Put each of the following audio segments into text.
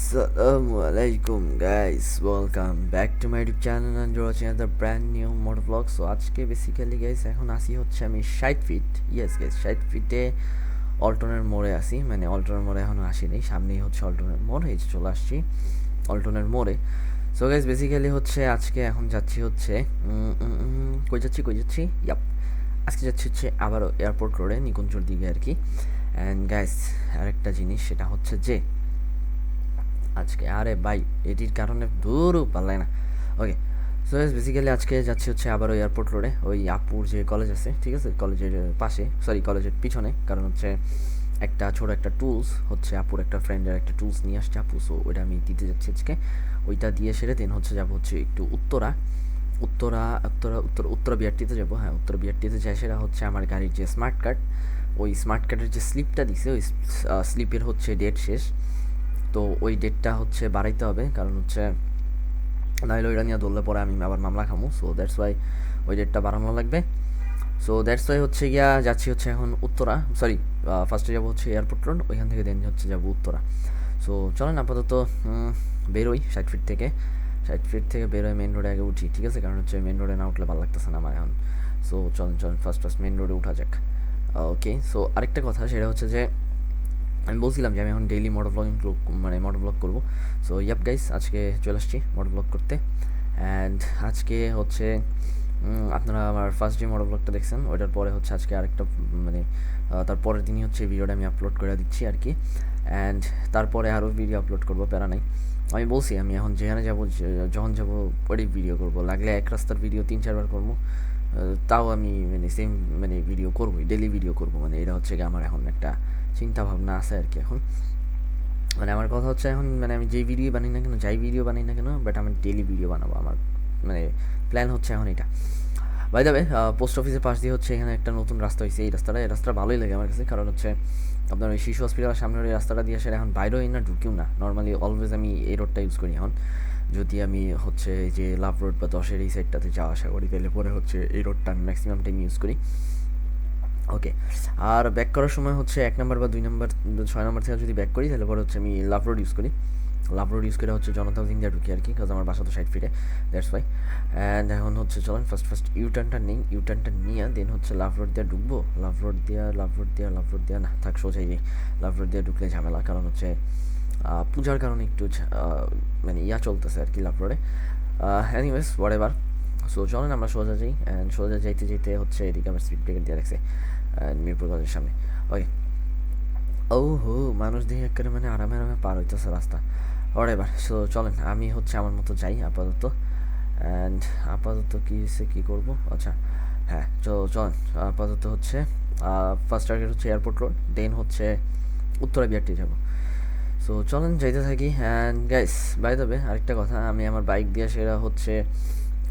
Assalamualaikum guys, welcome back to my YouTube channel and you're watching another brand new motor vlog. So আজকে basically guys এখন আসি হচ্ছে আমি 60 fit, yes guys 60 ফিটে অল্টনের মোড়ে আসি, মানে অল্টনের মোড়ে এখনও আসিনি, সামনেই হচ্ছে অল্টনের মোড়, এই যে চলে আসছি অল্টনের মোড়ে। সো গাইস বেসিক্যালি হচ্ছে আজকে এখন যাচ্ছি হচ্ছে কই যাচ্ছি ইয়াপ আজকে যাচ্ছি হচ্ছে আবারও এয়ারপোর্ট রোডে নিকুঞ্জর দিকে আর কি। অ্যান্ড গাইস আরেকটা জিনিস সেটা হচ্ছে যে আজকে আরে ভাই এটির কারণে দূরও পারলাই না। ওকে, সো বেসিক্যালি আজকে যাচ্ছি হচ্ছে আবারও এয়ারপোর্ট রোডে, ওই আপুর যে কলেজ আছে, ঠিক আছে, কলেজের পাশে, সরি কলেজের পিছনে, কারণ হচ্ছে একটা ছোটো একটা টুলস হচ্ছে আপুর একটা ফ্রেন্ডের একটা টুলস নিয়ে আসছে আপু, সো ওইটা আমি দিতে যাচ্ছি আজকে। ওইটা দিয়ে সেরে দেন হচ্ছে যাবো হচ্ছে একটু উত্তরা উত্তরা উত্তরা উত্তর উত্তরা বিআরটিতে যাবো। হ্যাঁ, উত্তরা বিআরটিতে যাই, সেটা হচ্ছে আমার গাড়ির যে স্মার্ট কার্ড, ওই স্মার্ট কার্ডের যে স্লিপটা দিছে, ওই স্লিপের হচ্ছে ডেট শেষ, তো ওই ডেটটা হচ্ছে বাড়াইতে হবে, কারণ হচ্ছে নাহলে ওইটা নিয়ে ধরলে পরে আমি আবার মামলা খামু। সো দ্যাটস ওয়াই ওই ডেটটা বাড়ানো লাগবে। সো দ্যাটস ওয়াই হচ্ছে গিয়া যাচ্ছি হচ্ছে এখন উত্তরা, সরি ফার্স্টে যাবো হচ্ছে এয়ারপোর্ট রোড, ওইখান থেকে দেন হচ্ছে যাবো উত্তরা। সো চলেন আপাতত বেরোই 60 ফিট থেকে বেরোয় মেন রোডে আগে উঠি, ঠিক আছে, কারণ হচ্ছে মেন রোডে না উঠলে ভালো লাগতেছে না আমার এখন। সো চলেন ফার্স্ট মেন রোডে উঠা যাক। ওকে, সো আরেকটা কথা সেটা হচ্ছে যে আমি বলছিলাম যে আমি এখন ডেইলি মোটর ব্লগিং মানে মোটর ব্লগ করবো। সো ইয়াপ গাইস আজকে চলে আসছি মোটর ব্লগ করতে। অ্যান্ড আজকে হচ্ছে আপনারা আমার ফার্স্ট যে মোটর ব্লগটা দেখছেন ওইটার পরে হচ্ছে আজকে আরেকটা মানে তার পরের দিনই হচ্ছে ভিডিওটা আমি আপলোড করে দিচ্ছি আর কি। অ্যান্ড তারপরে আরও ভিডিও আপলোড করবো, প্যারা নাই। আমি বলছি আমি এখন যেখানে যাবো, যখন যাবো ওই ভিডিও করবো, লাগলে এক রাস্তার ভিডিও 3-4 বার করবো, তাও আমি মানে সেম মানে ভিডিও করবোই, ডেলি ভিডিও করবো, মানে এটা হচ্ছে কি আমার এখন একটা চিন্তা ভাবনা আছে আর কি। এখন মানে আমার কথা হচ্ছে এখন মানে আমি যেই ভিডিও বানাই না কেন, বাট আমি ডেলি ভিডিও বানাবো, আমার মানে প্ল্যান হচ্ছে এখন এটা। বাই দ্য ওয়ে, পোস্ট অফিসের পাশ দিয়ে হচ্ছে এখানে একটা নতুন রাস্তা হয়েছে, এই রাস্তাটা ভালোই লাগে আমার কাছে, কারণ হচ্ছে আপনার ওই শিশু হসপিটালের সামনের ওই রাস্তাটা দিয়ে সেটা এখন বাইরেও না ঢুকিও না, নর্মালি অলওয়েজ আমি এই রোডটা ইউজ করি এখন। যদি আমি হচ্ছে এই যে লাভ রোড বা 10-এর এই সাইডটাতে যাওয়া আসা করি, তাহলে পরে হচ্ছে এই রোডটা আমি ম্যাক্সিমাম টাইম ইউজ করি। ওকে, আর ব্যাক করার সময় হচ্ছে 1 নম্বর বা 2 নম্বর 6 নম্বর থেকে যদি ব্যাক করি, তাহলে পরে হচ্ছে আমি লাভ রোড ইউজ করি। লাভ রোড ইউজ করে হচ্ছে জনতা হাউজিং দিয়ে ঢুকি আর কি, কাজ আমার বাসা তো 60 ফিটে, দ্যাটস ওয়াই। অ্যান্ড এখন হচ্ছে চলেন ফার্স্ট ইউটার্নটা নিয়ে দেন হচ্ছে লাভ রোড দিয়ে ঢুকবো। লাভ রোড দিয়া না থাক, সোজাই লাভ রোড দিয়ে ঢুকলে ঝামেলা, কারণ হচ্ছে পূজার কারণে একটু মানে চলতেছে আর কি লাভ রোডে। Anyways what ever. সো চলেন আমরা সোজা যাই, অ্যান্ড সোজা যাইতে হচ্ছে এদিকে আমার স্পিড ব্রেকার দিয়ে রাখছে মিরপুর কলেজের সামনে। ওকে, ও হো, মানুষ দিয়ে একেবারে মানে আরামে পার হইতেছে রাস্তা। এবার সো চলেন আমি হচ্ছে আমার মতো যাই আপাতত। অ্যান্ড আপাতত কী হচ্ছে কী করবো, আচ্ছা হ্যাঁ চলেন আপাতত হচ্ছে ফার্স্ট টার্গেট হচ্ছে এয়ারপোর্ট রোড, দেন হচ্ছে উত্তরা বিআরটি যাবো। সো চলেন যাইতে থাকি। And guys bye the way আরেকটা কথা, আমি আমার বাইক দিয়ে সেটা হচ্ছে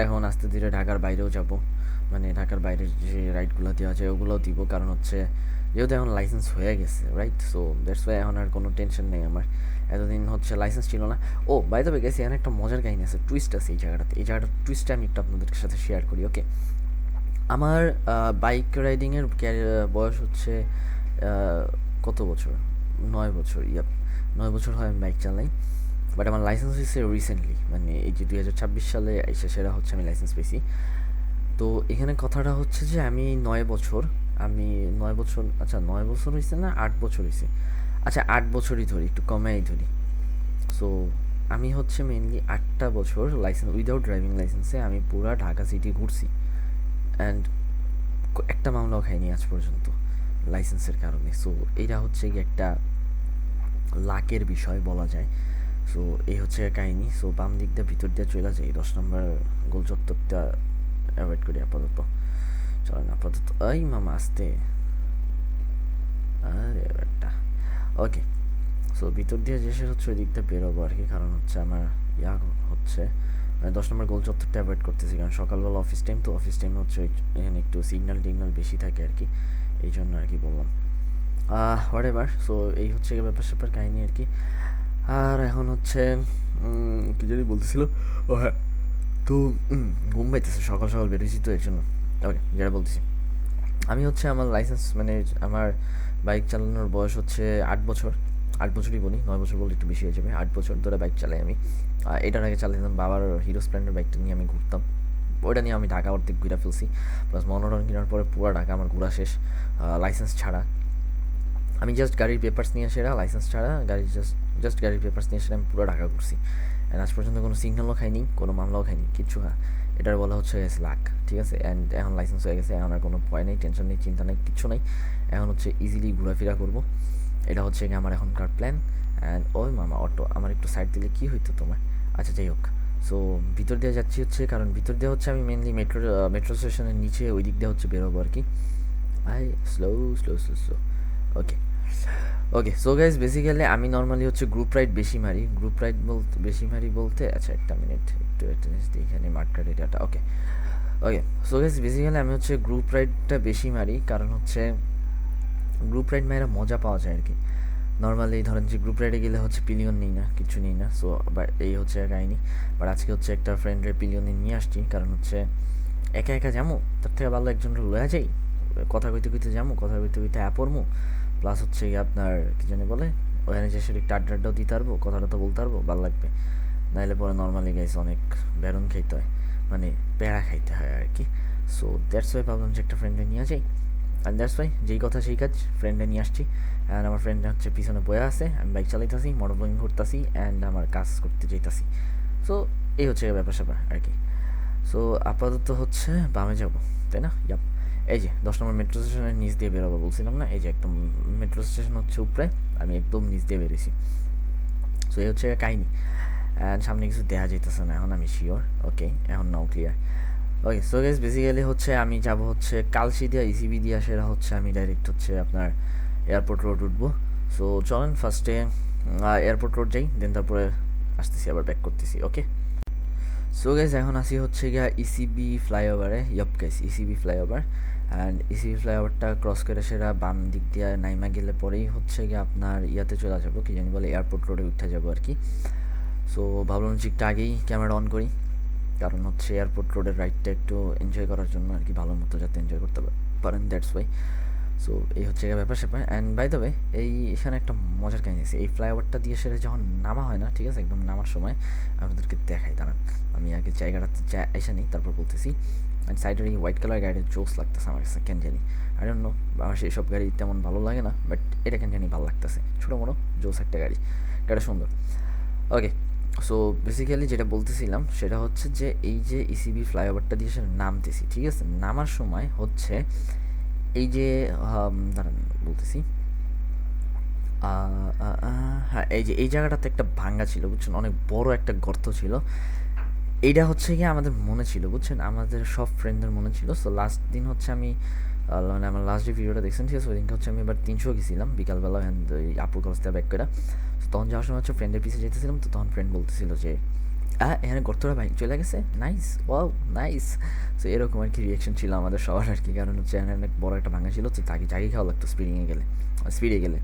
এখন আস্তে ধীরে ঢাকার বাইরেও যাব, মানে ঢাকার বাইরের যে রাইডগুলো দেওয়া আছে ওগুলোও দিব, কারণ হচ্ছে যেহেতু এখন লাইসেন্স হয়ে গেছে, রাইট, সো দ্যাটস ওয়াই এখন আর কোনো টেনশন নেই আমার। এতদিন হচ্ছে লাইসেন্স ছিল না। ও বাই দ্য ওয়ে গেছি, এখানে একটা মজার কাহিনী আছে, টুইস্ট আছে এই জায়গাটার টুইস্টটা আমি একটু আপনাদের সাথে শেয়ার করি। ওকে, আমার বাইক রাইডিংয়ের বয়স হচ্ছে কত বছর, 9 বছর, 9 বছর হয় আমি বাইক চালাই। বাট আমার লাইসেন্স হয়েছে রিসেন্টলি, মানে এই যে 2026 সালে এসে সেটা হচ্ছে আমি লাইসেন্স পেয়েছি। তো এখানে কথাটা হচ্ছে যে আমি 9 বছর, আচ্ছা 9 বছর হয়েছে না 8 বছর হয়েছে, আচ্ছা 8 বছরই ধরি, একটু কমেই ধরি। সো আমি হচ্ছে মেনলি 8টা বছর লাইসেন্স উইদাউট ড্রাইভিং লাইসেন্সে আমি পুরা ঢাকা সিটি ঘুরছি, অ্যান্ড একটা মামলাও খাইনি আজ পর্যন্ত লাইসেন্সের কারণে। সো এইটা হচ্ছে কি একটা লাকের বিষয় বলা যায়। সো এই হচ্ছে কাহিনী। সো বাম দিক দিয়ে ভিতর দিয়ে চলে যাই, 10 নম্বর গোল চত্বরটা অ্যাভয়েড করি আপাতত। চলেন আপাতত এই মামা আসতে, আরে একটা ওকে। সো ভিতর দিয়ে যে সে হচ্ছে ওই দিকটা বেরোবো আর কি, কারণ হচ্ছে আমার হচ্ছে মানে 10 নম্বর গোল চত্বরটা অ্যাভয়েড করতেছি, কারণ সকালবেলা অফিস টাইম, তো অফিস টাইমে হচ্ছে এখানে একটু সিগন্যাল বেশি থাকে আর কি, এই জন্য আর কি বললাম। What ever. সো এই হচ্ছে ব্যাপার স্যাপার কাহিনী আর কি। আর এখন হচ্ছে কি জানি বলতেছিল, ও হ্যাঁ, তো ঘুম পাইতেছে, সকাল সকাল বেরিয়েছি তো এর জন্য। ওকে, যেটা বলতেছি, আমি হচ্ছে আমার লাইসেন্স মানে আমার বাইক চালানোর বয়স হচ্ছে 8 বছর। 8 বছরই বলি, 9 বছর বললে একটু বেশি হয়ে যাবে। 8 বছর ধরে বাইক চালাই আমি। এটার আগে চালাতাম বাবার হিরো স্প্লেন্ডার বাইকটা নিয়ে আমি ঘুরতাম। ওইটা নিয়ে আমি ঢাকা অর্ধেক ঘুরে ফেলছি, প্লাস মনোরঞ্জন কেনার পরে পুরো ঢাকা আমার ঘোরা শেষ, লাইসেন্স ছাড়া। আমি জাস্ট গাড়ির পেপার্স নিয়ে সেরা, লাইসেন্স ছাড়া গাড়ির জাস্ট গাড়ির পেপার্স নিয়ে সেরা আমি পুরো ঢাকা ঘুরছি। অ্যান্ড আজ পর্যন্ত কোনো সিগন্যালও খাইনি, কোনো মামলাও খাইনি, কিচ্ছু এটার বলা হচ্ছে গেছে লাখ, ঠিক আছে। অ্যান্ড এখন লাইসেন্স হয়ে গেছে, এখন আর কোনো ভয় নেই, টেনশন নেই, চিন্তা নেই, কিচ্ছু নেই। এখন হচ্ছে ইজিলি ঘোরাফেরা করবো, এটা হচ্ছে কি আমার এখনকার প্ল্যান। অ্যান্ড ওই মামা অটো আমার একটু সাইড দিলে কী হইতো তোমার? আচ্ছা যাই হোক, সো ভিতর দিয়ে যাচ্ছি হচ্ছে, কারণ ভিতর দিয়ে হচ্ছে আমি মেনলি মেট্রো স্টেশনের নিচে ওই দিক দিয়ে হচ্ছে বেরোবো আর কি। Slow slow slow slow okay okay. So guys basically আমি নর্মালি হচ্ছে গ্রুপ রাইড বেশি মারি, আচ্ছা একটা মিনিট একটু একটা জিনিস এখানে মার্কেট এরিয়াটা ওকে ওকে। সো গাইজ বেসিক্যালি আমি হচ্ছে গ্রুপ রাইডটা বেশি মারি, কারণ হচ্ছে গ্রুপ রাইড মায়েরা মজা পাওয়া যায় আর কি। নর্মালি ধরেন যে গ্রুপ রাইডে গেলে হচ্ছে পিলিয়ন নিই না, কিছু নিই না, সো বাট এই হচ্ছে কাহিনি। বাট আজকে হচ্ছে একটা ফ্রেন্ডের পিলিয়নে নিয়ে আসছি, কারণ হচ্ছে একা একা যাবো, তার থেকে ভালো একজনটা লয়া যাই, কথা কইতে কইতে যাবো, কথা কইতে কইতে পড়বো, প্লাস হচ্ছে আপনার কী জানি বলে ওখানে যে সেটা একটু আড্ডাটাও দিতে পারবো, কথাটা তো বলতে পারবো, ভালো লাগবে। নাহলে পরে নর্মালি গাইস অনেক বেরন খাইতে হয়, মানে প্যাড়া খাইতে হয় আর কি। সো দ্যাটস ওয়াই ভাবলাম যে একটা ফ্রেন্ডে নিয়ে যাই, অ্যান্ড দ্যাটস ওয়াই যেই কথা সেই কাজ, ফ্রেন্ডে নিয়ে আসছি। অ্যান্ড আমার ফ্রেন্ড হচ্ছে পিছনে বয়ে আছে, আমি বাইক চালাইতেছি, মোটর ব্লগিং করতেছি, অ্যান্ড আমার কাজ করতে যেতেছি। সো এই হচ্ছে ব্যাপার স্যাপার আর কি। সো আপাতত হচ্ছে বামে যাবো, তাই না? ইয়াপ, এই যে 10 নম্বর মেট্রো স্টেশনের নিচ দিয়ে বেরোবো বলছিলাম না, এই যে একদম মেট্রো স্টেশন হচ্ছে উপরে, আমি একদম নিচ দিয়ে বেরিয়েছি। সো এই হচ্ছে কাহিনি। অ্যান্ড সামনে কিছু দেখা যাইতেছে না এখন, আমি শিওর। ওকে, এখন নাও ক্লিয়ার। ওকে, সো গাইস বেসিক্যালি হচ্ছে আমি যাব হচ্ছে কালশি দিয়া ইসিবি দিয়া, সেটা হচ্ছে আমি ডাইরেক্ট হচ্ছে আপনার এয়ারপোর্ট রোড উঠবো। সো চলেন ফার্স্টে এয়ারপোর্ট রোড যাই, দেন তারপরে আসতেছি আবার ব্যাক করতেছি। ওকে, সো গাইস এখন আসি হচ্ছে গিয়া ইসিবি ফ্লাইওভারে। Guys ECB flyover, and ECB ফ্লাইওভারটা ক্রস করে সেরা বাম দিক দিয়ে নাইমা গেলে পরেই হচ্ছে গিয়ে আপনার ইয়াতে চলে যাবো, কি জানি বলে এয়ারপোর্ট রোডে উঠে যাবো আর কি। সো ভাবলাম যে একটু আগেই ক্যামেরা অন করি, কারণ হচ্ছে এয়ারপোর্ট রোডের রাইডটা একটু এনজয় করার জন্য আর কি, ভালো মতো যাতে এনজয় করতে পারেন, দ্যাটস ওয়াই। সো এই হচ্ছে ব্যাপার স্যাপার। অ্যান্ড বাই দ্য ওয়ে এখানে একটা মজার কাহিনী আছে, এই ফ্লাইওভারটা দিয়ে সেটা যখন নামা হয় না, ঠিক আছে, একদম নামার সময় আপনাদেরকে দেখাই, দাঁড়ান আমি আগে জায়গাটাতে এসে নিই, তারপর বলতেছি। অ্যান্ড সাইডের এই হোয়াইট কালার গাড়ির জোস লাগতেছে আমার কাছে, কেন জানি, আই ডোন্ট নো, আমার সেই সব গাড়ি তেমন ভালো লাগে না, বাট এটা কেন জানি ভালো লাগতেছে, ছোটো মোটো জোস একটা গাড়িটা সুন্দর। ওকে, সো বেসিক্যালি যেটা বলতেছিলাম সেটা হচ্ছে যে এই যে ইসিবি ফ্লাইওভারটা দিয়ে সেটা নামতেছি, ঠিক আছে, নামার সময় হচ্ছে এই যে দাঁড়ান বলতেছি, হ্যাঁ এই যে এই জায়গাটাতে একটা ভাঙ্গা ছিল বুঝছেন, অনেক বড় একটা গর্ত ছিল। এইটা হচ্ছে গিয়ে আমাদের মনে ছিল বুঝছেন, আমাদের সব ফ্রেন্ডদের মনে ছিল। সো লাস্ট দিন হচ্ছে আমি মানে আমার লাস্ট যে ভিডিওটা দেখছেন, ঠিক আছে, ওই দিনকে হচ্ছে আমি এবার 300 গেছিলাম বিকালবেলা, অ্যান্ড ওই আপুর কাছ থেকে ব্যাক করে। তখন যাওয়ার সময় হচ্ছে ফ্রেন্ডের পিছিয়ে যেতেছিলাম, তো তখন ফ্রেন্ড বলতেছিল যে এখানে গর্তটা বাইক চলে গেছে, নাইস, ওয়াও নাইস। সো এরকম আর কি রিয়াকশন ছিল আমাদের সবার আর কি, কারণ হচ্ছে এখানে অনেক বড় একটা ভাঙা ছিল, তো তাকে জাগি খাওয়া লাগতো স্পিডে গেলে।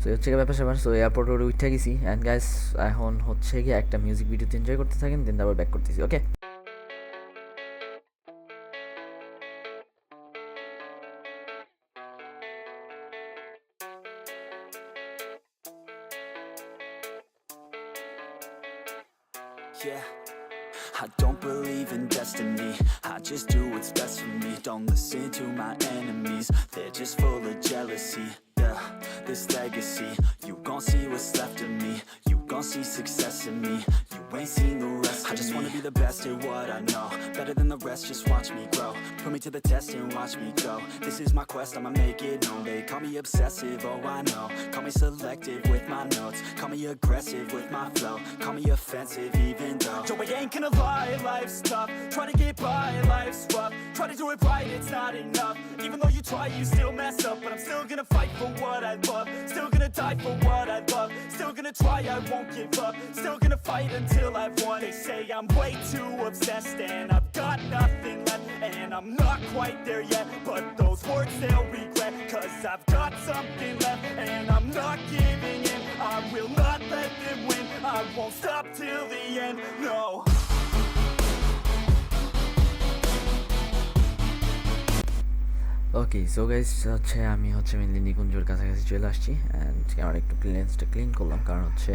সো হচ্ছে ব্যাপার স্যাপার। সো এয়ারপোর্ট রোডে উঠে গেছি, অ্যান্ড গাইস এখন হচ্ছে গিয়ে একটা মিউজিক ভিডিওতে এনজয় করতে থাকেন, দেন আবার ব্যাক করতেছি। ওকে, yeah. I don't believe in destiny, I just do what's best for me. Don't listen to my enemies, they're just full of jealousy. Yeah, this legacy, you gon' see what's left of me. You gon' see success in me, you ain't seen the rest of me. I just wanna be the best at what I know, better than the rest, just watch me grow. Put me to the test and watch me go. This is my quest, I'ma make it known. They call me obsessive, oh I know. Call me selective with my notes, call me aggressive with my flow. Call me offensive even though Joe, I ain't gonna lie, life's tough. Try to get by, life's rough. Try to do it right, it's not enough. Even though you try, you still mess up. But I'm still gonna fight for what I love. Still gonna die for what I love. Still gonna try, I won't give up. Still gonna fight until I've won. They say I'm way too obsessed and I've got nothing left. And I'm not quite there yet, but those words they'll regret. Cause I've got something left and I'm not giving in. I will not let them win, I won't stop till the end, no. Okay so guys হচ্ছে আমি হচ্ছে mainly নিকুঞ্জর কাছাকাছি চলে আসছি and আমার একটু লেন্সটা clean করলাম, কারণ হচ্ছে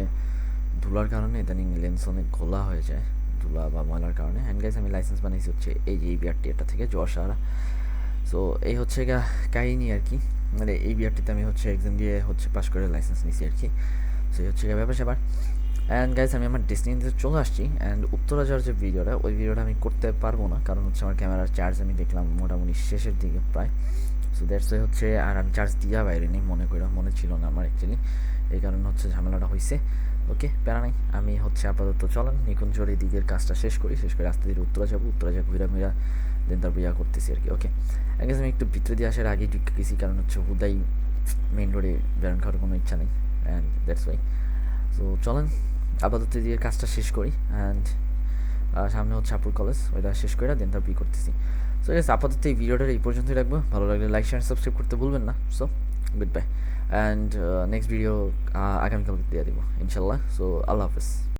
ধুলার কারণে ইদানিং লেন্স অনেক ঘোলা হয়ে যায়, ধুলা বা ময়লার কারণে। অ্যান্ড গাইস আমি লাইসেন্স বানিয়েছি হচ্ছে এই যে এই বিআরটি এটা থেকে যশোর। সো এই হচ্ছে কাহিনী আর কি, মানে এই বিআরটিতে আমি হচ্ছে এক্সাম দিয়ে হচ্ছে পাস করে লাইসেন্স নিয়েছি আর কি। সো এই হচ্ছে ব্যাপার স্যাপার। অ্যান্ড গাইস আমি আমার ডেস্টিনিতে চলে আসছি। অ্যান্ড উত্তরা যাওয়ার যে ভিডিওটা, ওই ভিডিওটা আমি করতে পারবো না, কারণ হচ্ছে আমার ক্যামেরার চার্জ আমি দেখলাম মোটামুটি শেষের দিকে প্রায়। সো দ্যাটস ওয়াই হচ্ছে, আর আমি চার্জ দিয়া বাইরে নেই মনে ছিল না আমার অ্যাকচুয়ালি, এই কারণে হচ্ছে ঝামেলাটা হয়েছে। ওকে প্যারা নাই, আমি হচ্ছে আপাতত চলেন নিকুঞ্জর এই দিকের কাজটা শেষ করে আস্তে ধীরে উত্তরা যাবো, উত্তরা যা ঘুরা দেন তারপর ইয়া করতেছি আর কি। ওকে আগে আমি একটু ভিতরে দিয়ে আসার আগেই ঢুকে গেছি, কারণ হচ্ছে হুদাই মেইন রোডে বেরোন খাওয়ার কোনো ইচ্ছা নেই, অ্যান্ড দ্যাটস ওয়াই। সো চলেন আপাতত এদিকে কাজটা শেষ করি। অ্যান্ড সামনে হচ্ছে আপুর কলেজ, ওইটা শেষ করে দেন তারপর করতেছি। সো গেস আপাতত এই ভিডিওটা এই পর্যন্তই রাখবো, ভালো লাগলে লাইক শেয়ার সাবস্ক্রাইব করতে ভুলবেন না। So good bye, and next video আগামীকাল দিয়ে দেবো ইনশাল্লাহ। সো আল্লাহ হাফেজ।